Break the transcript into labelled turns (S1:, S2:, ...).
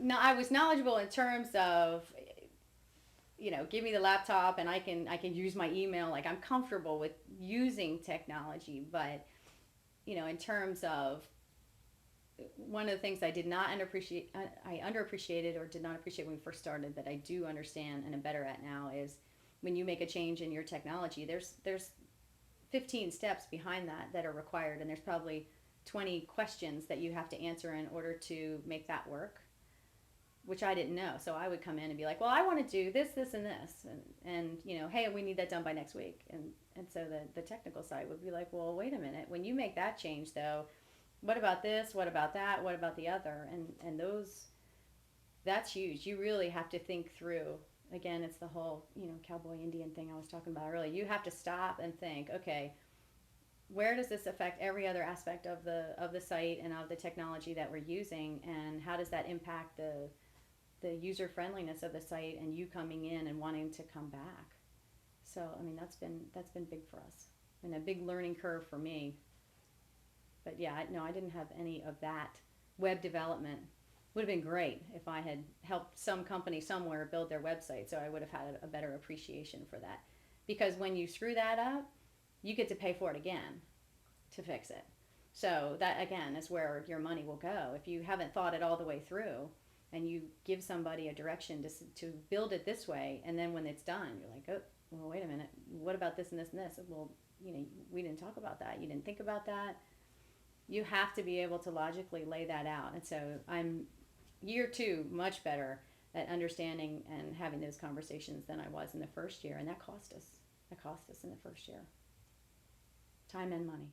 S1: no, I was knowledgeable in terms of, give me the laptop and I can use my email. Like, I'm comfortable with using technology, but in terms of, one of the things I did not underappreciate, I underappreciated or did not appreciate when we first started, that I do understand and am better at now, is when you make a change in your technology, there's 15 steps behind that are required, and there's probably 20 questions that you have to answer in order to make that work, which I didn't know. So I would come in and be like, well, I want to do this, this, and this, and hey, we need that done by next week, and so the technical side would be like, well, wait a minute, when you make that change though, what about this? What about that? What about the other? And that's huge. You really have to think through. Again, it's the whole cowboy Indian thing I was talking about earlier. You have to stop and think, okay, where does this affect every other aspect of the site and of the technology that we're using, and how does that impact the user friendliness of the site and you coming in and wanting to come back? So I mean, that's been big for us and a big learning curve for me. But yeah, no, I didn't have any of that. Web development would have been great if I had helped some company somewhere build their website, so I would have had a better appreciation for that. Because when you screw that up, you get to pay for it again to fix it. So that again is where your money will go. If you haven't thought it all the way through and you give somebody a direction to build it this way, and then when it's done, you're like, oh, well, wait a minute, what about this and this and this? Well, we didn't talk about that. You didn't think about that. You have to be able to logically lay that out. And so I'm year two much better at understanding and having those conversations than I was in the first year. And that cost us. That cost us in the first year. Time and money.